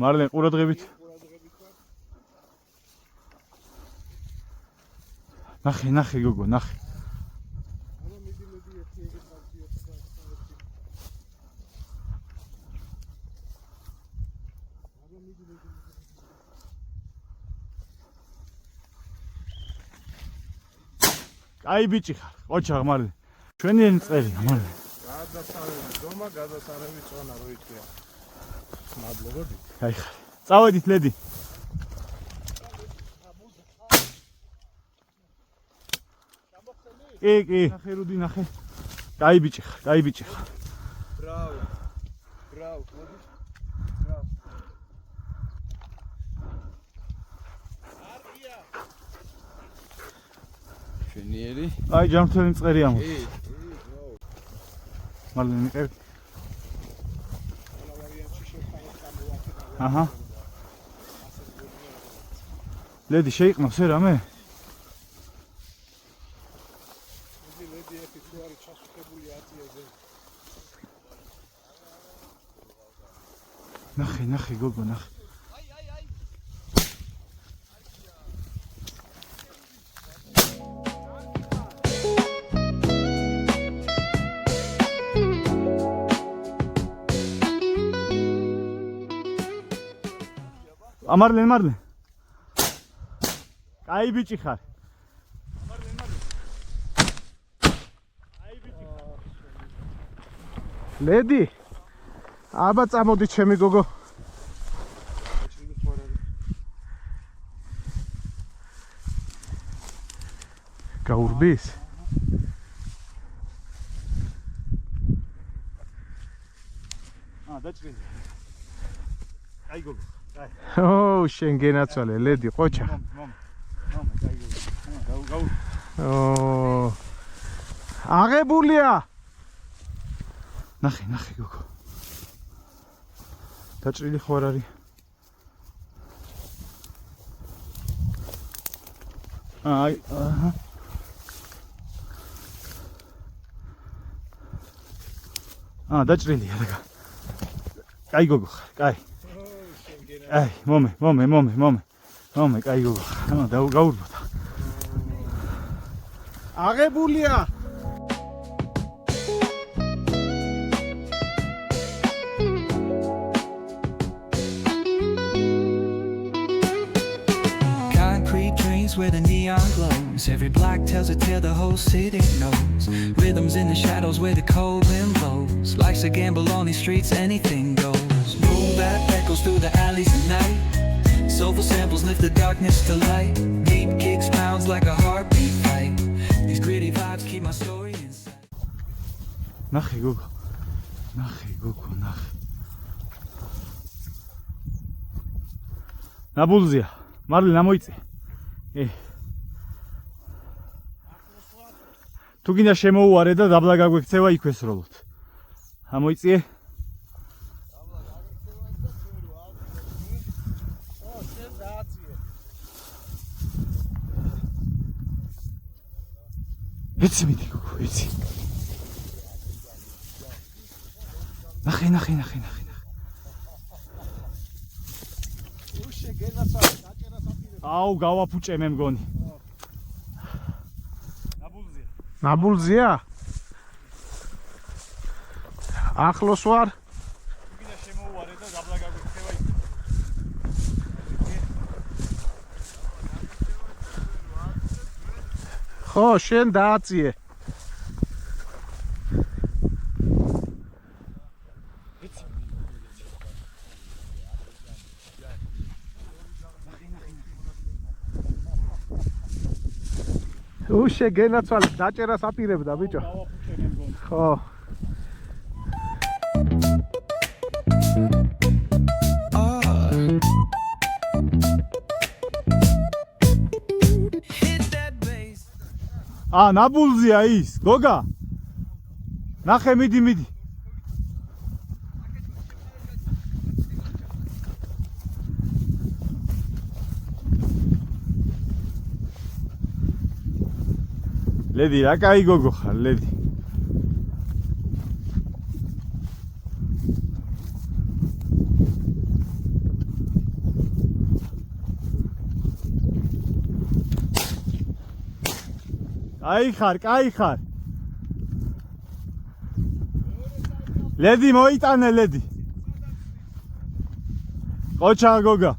მარლენ ყურადღებით. ნახე გოგო, ნახე. აი ბიჭი ხარ, ყოჩა მარლენ. ჩვენი წერია მარლენ. გადასარევი წონა რო იტყვია. მადლობები. აი ხარ. წავედით ლედი. კი. ნახე რუდი ნახე. აი ბიჭი ხარ. ბრავო. მოდი. ბრავო. არია. შენიერი. აი ჯამთელი წერია მო. კი. მარლენ მიყევი. აჰა. ლედი შეიყნოს რამე? ლედი ერთი თუ არის ჩასუხებული აზიაზე. ნახე გოგო ნახე. აი. მარლენ. აი ბიჭი ხარ. ლედი. აბა წამოდი ჩემი გოგო. გაურბის? დაჭრილი. აი გოგო. ო, შენ გენაცვალე, ლედი, ყოჩა. ო. აღებულია. ნახე გოგო. დაჭრილი ხო არ არის? აი დაჭრილია და კაი გოგო ხარ, კაი. აი, მომე, კაი გოგო ხარ. ანუ გაურბოდა. აღებულია. Concrete dreams where the neon glows. Every block tells a tale the whole city knows. Rhythms in the shadows where the cold wind blows. Life's a gamble on these streets, anything goes. Boom bap echoes through the alleys at night. Soulful samples lift the darkness to light. Deep kicks pounds like a heartbeat fight. These gritty vibes keep my story inside. ნახე გოგო. ნაბულზია. მარლი ამოიწე. თუ გინდა შემოუარე და დაბლა გაგვექცევა იქ ვესროლოთ. ამოიწე. ეცი მიდი გოგო, ეცი. ნახე. აუ, გავაფუჭე მე მგონი. ნაბულზია? ახლოს ვარ. გინდა შემოუარე და დაბლა გაგვექცევა იქ. ხო, შენ დააწიე. უშე გენაცვალე, დაჭერას აპირებდა ბიჭო. გავაფუჭე მე მგონი. ხო. ნაბულზია ის, გოგა. ნახე, მიდი. ლედი, რა კაი გოგო ხარ, ლედი. კაი ხარ. ლედი მოიტანე, ლედი. ყოჩა გოგა.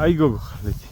აი გოგო ხარ, ლედი.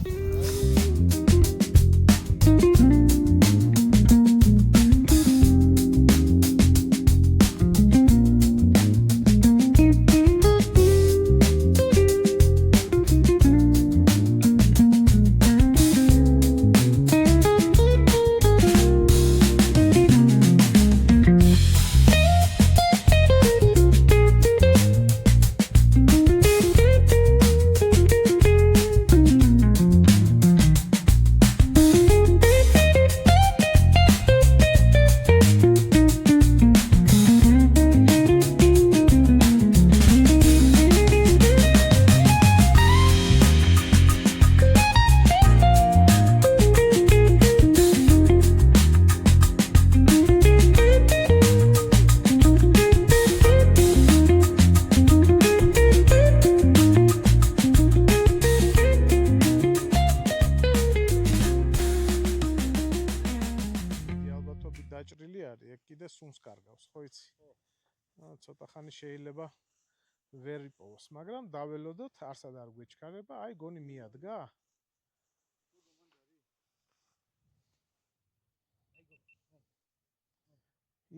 დაჭრილი არის, ეგ კიდე სუნს კარგავს, ხო იცი? ცოტა ხანი შეიძლება ვერ იპოვოს, მაგრამ დაველოდოთ, არსად არ გვეჩქარება, აი გონი მიადგა.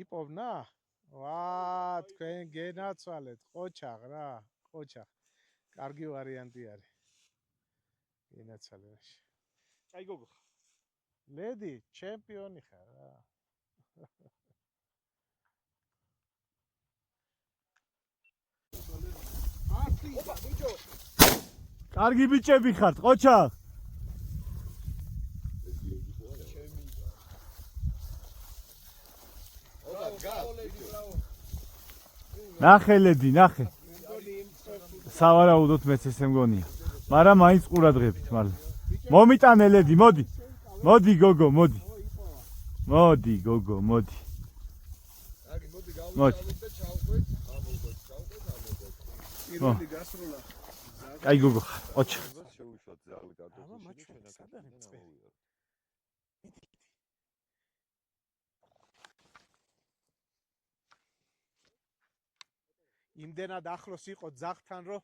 იპოვნა? ვა, თქვენ გენაცვალეთ, ყოჩაღ რა, ყოჩაღ. კარგი ვარიანტი არის. გენაცვალებაში. კაი გოგო ხარ. ლედი, ჩემპიონი ხარ რა. კარგი ბიჭები ხართ, ყოჩა. ნახე ლედი, ნახე. სავარაუდოდ მეც ესე მგონია. მაგრამ მაინც ყურადღებით, მარლე. მომიტანე ლედი, მოდი. მოდი გოგო, მოდი. მოდი გოგო, მოდი. მოდი. პირველი გასროლა. აი გოგო, ოჩა. აბა მაჩვენე სად არის წვერი? იმდენად ახლოს იყო ძაღთან, რომ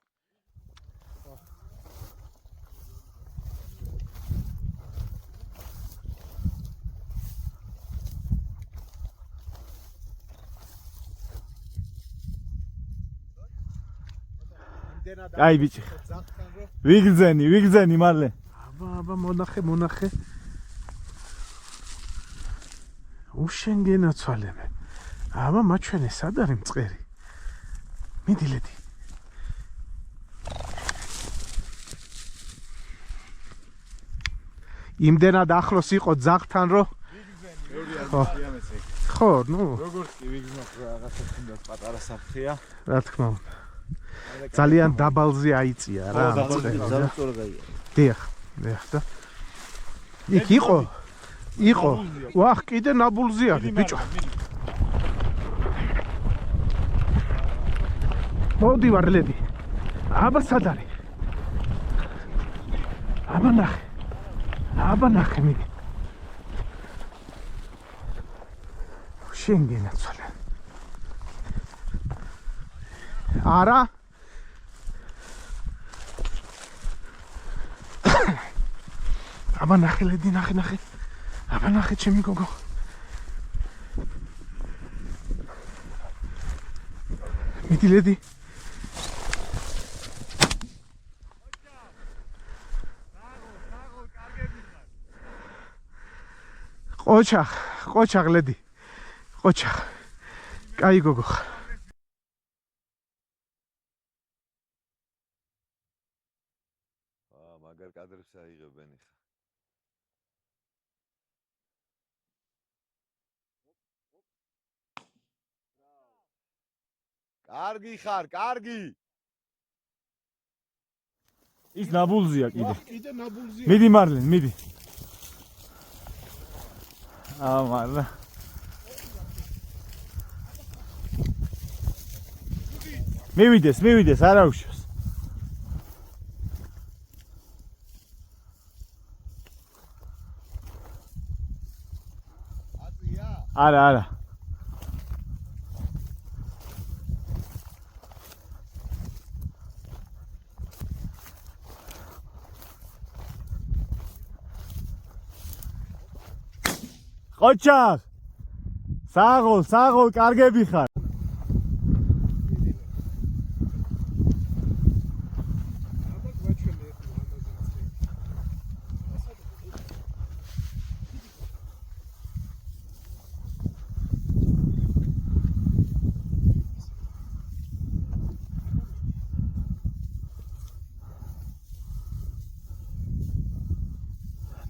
აი ბიჭი. ვიგრძენი მარლე. აბა მონახე. უშენგენა ცვალემე. აბა მაჩვენე სად არის მწყერი? მიდი ლედი. იმდენად ახლოს იყო ძაღთან, რომ ხო, ნუ როგორც კი ვიგზნოთ რაღაცა თუნდაც პატარა საფრთხეა. რა თქმა უნდა. ძალიან დაბალზე აიწია რა. დიახ და იქ იყო. ვახ, კიდე ნაბულზე არის ბიჭო. მოდი ვარ ლედი. აბა სად არის? აბა ნახე მიდი. შენგენა ცოლე. არა აბა ნახე ლედი, ნახე. აბა ნახე ჩემი გოგო. მიდი ლედი. ყოჩახ ლედი. ყოჩახ. კაი გოგო. მაგარ კადრებს აიღებენ ხა. კარგი ხარ, კარგი. ის ნაბულზია კიდე. კიდე ნაბულზია. მიდი მარლენ, მიდი. მარლა. მივიდეს, არა უშავს. არა. ყოჩახ. საღოლ, კარგები ხარ.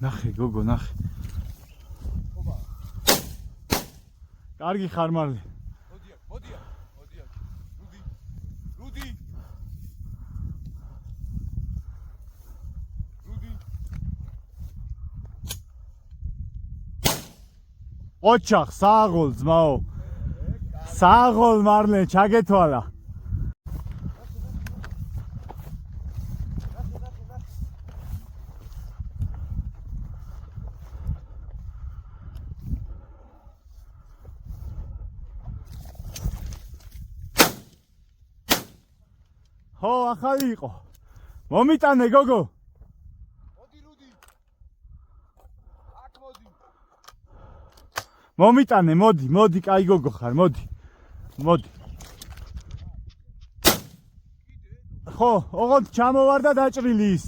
ნახე გოგო, ნახე. კარგი ხარ მარლე. მოდია. რუდი. ოჩახ, საღოლ ძმაო. საღოლ მარლე, ჩაგეთვალა. ხო, ახალი იყო. მომიტანე გოგო. მოდი რუდი. აქ მოდი. მომიტანე, მოდი, კაი გოგო ხარ, მოდი. ხო, ოღონდ ჩამოვარ და დაჭრილი ის.